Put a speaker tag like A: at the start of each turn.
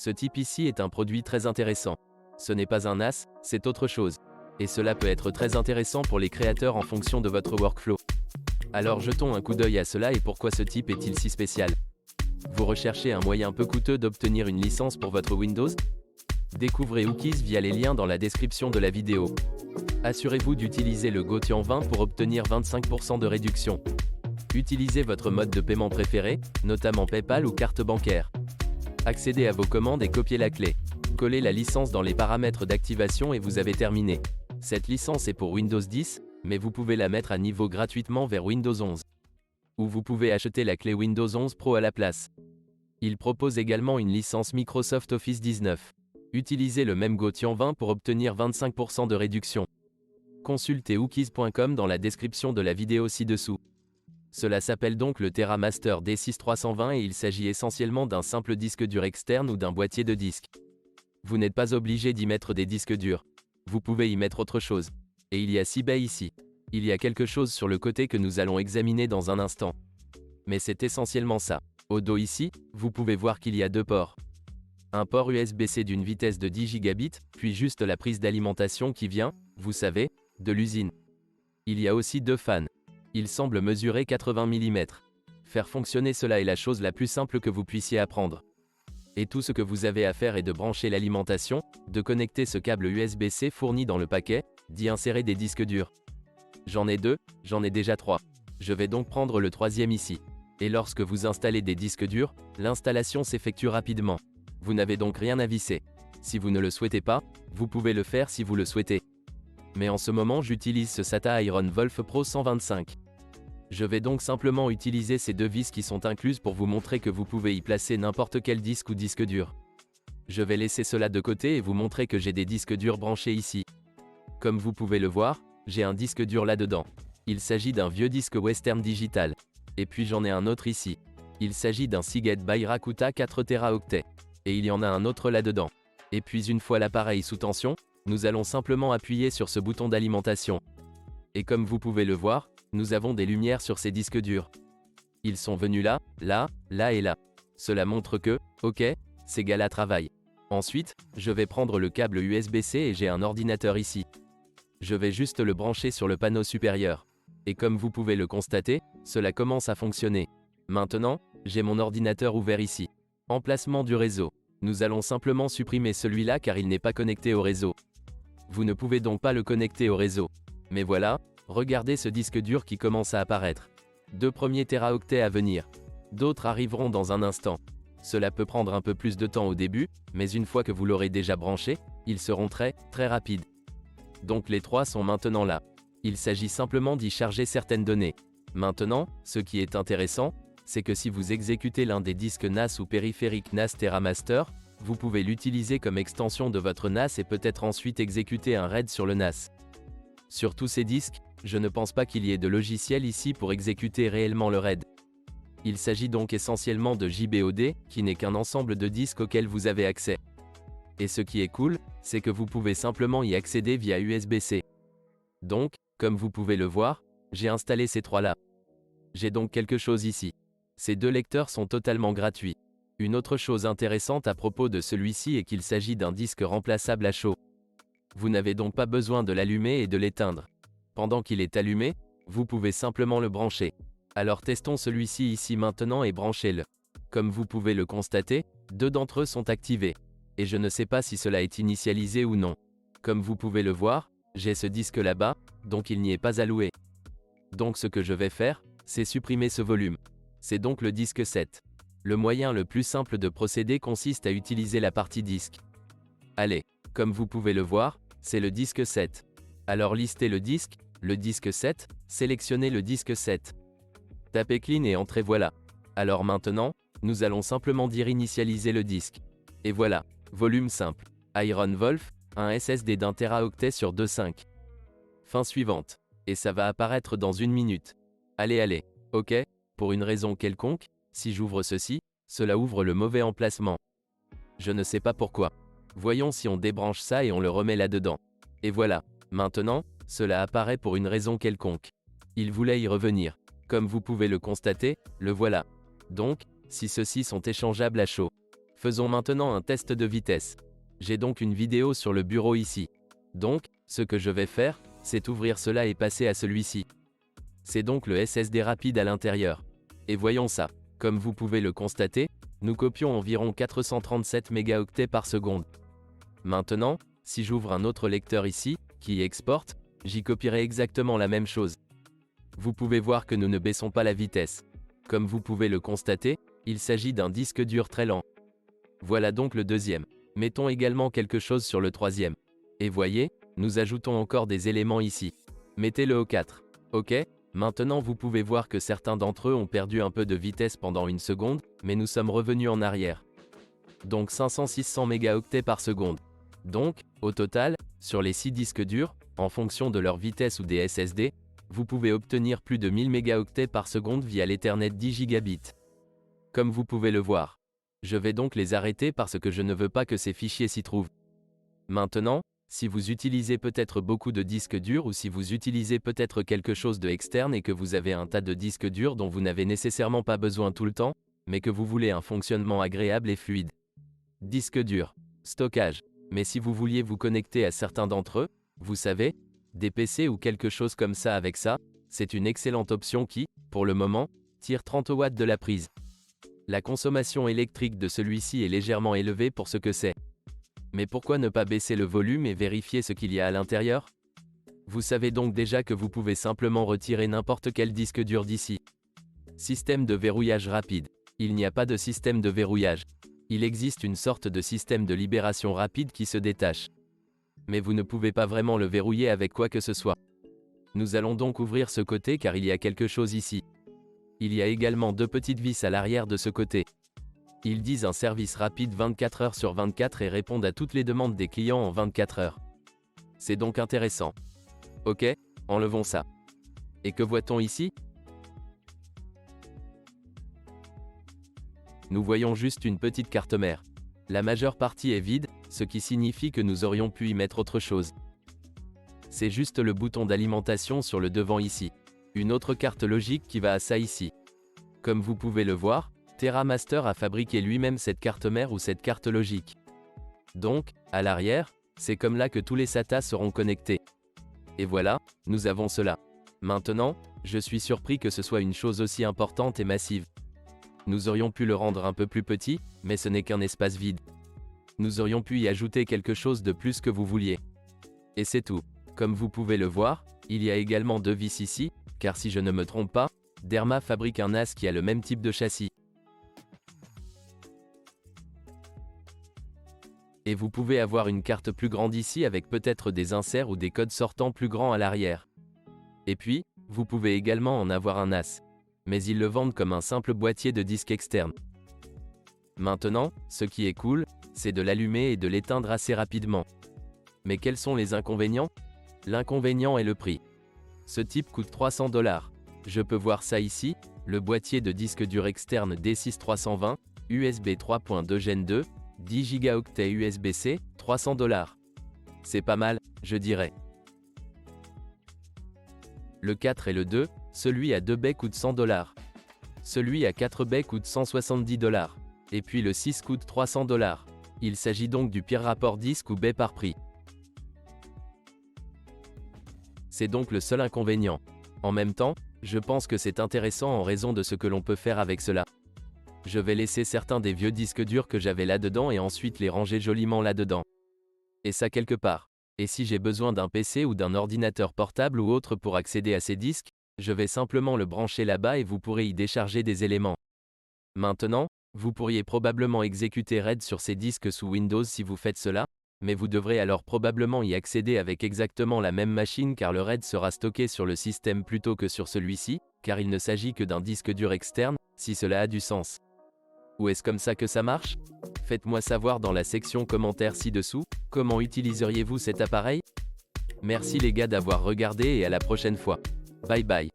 A: Ce type ici est un produit très intéressant. Ce n'est pas un NAS, c'est autre chose. Et cela peut être très intéressant pour les créateurs en fonction de votre workflow. Alors jetons un coup d'œil à cela et pourquoi ce type est-il si spécial. Vous recherchez un moyen peu coûteux d'obtenir une licence pour votre Windows? Découvrez Wookiez via les liens dans la description de la vidéo. Assurez-vous d'utiliser le Gaudian 20 pour obtenir 25% de réduction. Utilisez votre mode de paiement préféré, notamment PayPal ou carte bancaire. Accédez à vos commandes et copiez la clé. Collez la licence dans les paramètres d'activation et vous avez terminé. Cette licence est pour Windows 10, mais vous pouvez la mettre à niveau gratuitement vers Windows 11. Ou vous pouvez acheter la clé Windows 11 Pro à la place. Il propose également une licence Microsoft Office 19. Utilisez le même Gaudian 20 pour obtenir 25% de réduction. Consultez wookiez.com dans la description de la vidéo ci-dessous. Cela s'appelle donc le TerraMaster D6320 et il s'agit essentiellement d'un simple disque dur externe ou d'un boîtier de disque. Vous n'êtes pas obligé d'y mettre des disques durs. Vous pouvez y mettre autre chose. Et il y a 6 baies ici. Il y a quelque chose sur le côté que nous allons examiner dans un instant. Mais c'est essentiellement ça. Au dos ici, vous pouvez voir qu'il y a deux ports. Un port USB-C d'une vitesse de 10 Gigabits, puis juste la prise d'alimentation qui vient, vous savez, de l'usine. Il y a aussi deux fans. Ils semblent mesurer 80 mm. Faire fonctionner cela est la chose la plus simple que vous puissiez apprendre. Et tout ce que vous avez à faire est de brancher l'alimentation, de connecter ce câble USB-C fourni dans le paquet, d'y insérer des disques durs. J'en ai deux, j'en ai déjà trois. Je vais donc prendre le troisième ici. Et lorsque vous installez des disques durs, l'installation s'effectue rapidement. Vous n'avez donc rien à visser. Si vous ne le souhaitez pas, vous pouvez le faire si vous le souhaitez. Mais en ce moment j'utilise ce SATA Iron Wolf Pro 125. Je vais donc simplement utiliser ces deux vis qui sont incluses pour vous montrer que vous pouvez y placer n'importe quel disque ou disque dur. Je vais laisser cela de côté et vous montrer que j'ai des disques durs branchés ici. Comme vous pouvez le voir, j'ai un disque dur là-dedans. Il s'agit d'un vieux disque Western Digital. Et puis j'en ai un autre ici. Il s'agit d'un Seagate by Rakuten 4 Teraoctets. Et il y en a un autre là-dedans. Et puis une fois l'appareil sous tension, nous allons simplement appuyer sur ce bouton d'alimentation. Et comme vous pouvez le voir, nous avons des lumières sur ces disques durs. Ils sont venus là, là, là et là. Cela montre que, ok, ces gars-là travaillent. Ensuite, je vais prendre le câble USB-C et j'ai un ordinateur ici. Je vais juste le brancher sur le panneau supérieur. Et comme vous pouvez le constater, cela commence à fonctionner. Maintenant, j'ai mon ordinateur ouvert ici. Emplacement du réseau. Nous allons simplement supprimer celui-là car il n'est pas connecté au réseau. Vous ne pouvez donc pas le connecter au réseau. Mais voilà, regardez ce disque dur qui commence à apparaître. Deux premiers téraoctets à venir. D'autres arriveront dans un instant. Cela peut prendre un peu plus de temps au début, mais une fois que vous l'aurez déjà branché, ils seront très rapides. Donc les trois sont maintenant là. Il s'agit simplement d'y charger certaines données. Maintenant, ce qui est intéressant, c'est que si vous exécutez l'un des disques NAS ou périphériques NAS TerraMaster, vous pouvez l'utiliser comme extension de votre NAS et peut-être ensuite exécuter un RAID sur le NAS. Sur tous ces disques, je ne pense pas qu'il y ait de logiciel ici pour exécuter réellement le RAID. Il s'agit donc essentiellement de JBOD, qui n'est qu'un ensemble de disques auxquels vous avez accès. Et ce qui est cool, c'est que vous pouvez simplement y accéder via USB-C. Donc, comme vous pouvez le voir, j'ai installé ces trois-là. J'ai donc quelque chose ici. Ces deux lecteurs sont totalement gratuits. Une autre chose intéressante à propos de celui-ci est qu'il s'agit d'un disque remplaçable à chaud. Vous n'avez donc pas besoin de l'allumer et de l'éteindre. Pendant qu'il est allumé, vous pouvez simplement le brancher. Alors testons celui-ci ici maintenant et branchez-le. Comme vous pouvez le constater, deux d'entre eux sont activés. Et je ne sais pas si cela est initialisé ou non. Comme vous pouvez le voir, j'ai ce disque là-bas, donc il n'y est pas alloué. Donc ce que je vais faire, c'est supprimer ce volume. C'est donc le disque 7. Le moyen le plus simple de procéder consiste à utiliser la partie disque. Allez, comme vous pouvez le voir, c'est le disque 7. Alors listez le disque 7, sélectionnez le disque 7. Tapez clean et entrez voilà. Alors maintenant, nous allons simplement dire initialiser le disque. Et voilà, volume simple. Iron Wolf, un SSD d'1 Teraoctet sur 2.5. Fin suivante. Et ça va apparaître dans 1 minute. Allez, ok, pour une raison quelconque, si j'ouvre ceci, cela ouvre le mauvais emplacement. Je ne sais pas pourquoi. Voyons si on débranche ça et on le remet là-dedans. Et voilà, maintenant, cela apparaît pour une raison quelconque. Il voulait y revenir. Comme vous pouvez le constater, le voilà. Donc, si ceux-ci sont échangeables à chaud. Faisons maintenant un test de vitesse. J'ai donc une vidéo sur le bureau ici. Donc, ce que je vais faire, c'est ouvrir cela et passer à celui-ci. C'est donc le SSD rapide à l'intérieur. Et voyons ça. Comme vous pouvez le constater, nous copions environ 437 mégaoctets par seconde. Maintenant, si j'ouvre un autre lecteur ici, qui exporte, j'y copierai exactement la même chose. Vous pouvez voir que nous ne baissons pas la vitesse. Comme vous pouvez le constater, il s'agit d'un disque dur très lent. Voilà donc le deuxième. Mettons également quelque chose sur le troisième. Et voyez, nous ajoutons encore des éléments ici. Mettez-le au 4. OK? Maintenant vous pouvez voir que certains d'entre eux ont perdu un peu de vitesse pendant une seconde, mais nous sommes revenus en arrière. Donc 500-600 mégaoctets par seconde. Donc, au total, sur les 6 disques durs, en fonction de leur vitesse ou des SSD, vous pouvez obtenir plus de 1000 mégaoctets par seconde via l'Ethernet 10 gigabits. Comme vous pouvez le voir. Je vais donc les arrêter parce que je ne veux pas que ces fichiers s'y trouvent. Maintenant, si vous utilisez peut-être beaucoup de disques durs ou si vous utilisez peut-être quelque chose de externe et que vous avez un tas de disques durs dont vous n'avez nécessairement pas besoin tout le temps, mais que vous voulez un fonctionnement agréable et fluide. Disque dur, stockage. Mais si vous vouliez vous connecter à certains d'entre eux, vous savez, des PC ou quelque chose comme ça avec ça, c'est une excellente option qui, pour le moment, tire 30 watts de la prise. La consommation électrique de celui-ci est légèrement élevée pour ce que c'est. Mais pourquoi ne pas baisser le volume et vérifier ce qu'il y a à l'intérieur? Vous savez donc déjà que vous pouvez simplement retirer n'importe quel disque dur d'ici. Système de verrouillage rapide. Il n'y a pas de système de verrouillage. Il existe une sorte de système de libération rapide qui se détache. Mais vous ne pouvez pas vraiment le verrouiller avec quoi que ce soit. Nous allons donc ouvrir ce côté car il y a quelque chose ici. Il y a également 2 petites vis à l'arrière de ce côté. Ils disent un service rapide 24 heures sur 24 et répondent à toutes les demandes des clients en 24 heures. C'est donc intéressant. Ok, enlevons ça. Et que voit-on ici? Nous voyons juste une petite carte mère. La majeure partie est vide, ce qui signifie que nous aurions pu y mettre autre chose. C'est juste le bouton d'alimentation sur le devant ici. Une autre carte logique qui va à ça ici. Comme vous pouvez le voir, TerraMaster a fabriqué lui-même cette carte mère ou cette carte logique. Donc, à l'arrière, c'est comme là que tous les SATA seront connectés. Et voilà, nous avons cela. Maintenant, je suis surpris que ce soit une chose aussi importante et massive. Nous aurions pu le rendre un peu plus petit, mais ce n'est qu'un espace vide. Nous aurions pu y ajouter quelque chose de plus que vous vouliez. Et c'est tout. Comme vous pouvez le voir, il y a également 2 vis ici, car si je ne me trompe pas, Derma fabrique un NAS qui a le même type de châssis. Et vous pouvez avoir une carte plus grande ici avec peut-être des inserts ou des codes sortants plus grands à l'arrière. Et puis, vous pouvez également en avoir un NAS. Mais ils le vendent comme un simple boîtier de disque externe. Maintenant, ce qui est cool, c'est de l'allumer et de l'éteindre assez rapidement. Mais quels sont les inconvénients? L'inconvénient est le prix. Ce type coûte 300 $. Je peux voir ça ici, le boîtier de disque dur externe D6320, USB 3.2 Gen 2, 10 Go USB-C, 300 $. C'est pas mal, je dirais. Le 4 et le 2, celui à 2 baies coûte 100 $. Celui à 4 baies coûte 170 $. Et puis le 6 coûte 300 $. Il s'agit donc du pire rapport disque ou baie par prix. C'est donc le seul inconvénient. En même temps, je pense que c'est intéressant en raison de ce que l'on peut faire avec cela. Je vais laisser certains des vieux disques durs que j'avais là-dedans et ensuite les ranger joliment là-dedans. Et ça quelque part. Et si j'ai besoin d'un PC ou d'un ordinateur portable ou autre pour accéder à ces disques, je vais simplement le brancher là-bas et vous pourrez y décharger des éléments. Maintenant, vous pourriez probablement exécuter RAID sur ces disques sous Windows si vous faites cela, mais vous devrez alors probablement y accéder avec exactement la même machine car le RAID sera stocké sur le système plutôt que sur celui-ci, car il ne s'agit que d'un disque dur externe, si cela a du sens. Ou est-ce comme ça que ça marche? Faites-moi savoir dans la section commentaires ci-dessous, comment utiliseriez-vous cet appareil? Merci les gars d'avoir regardé et à la prochaine fois. Bye bye.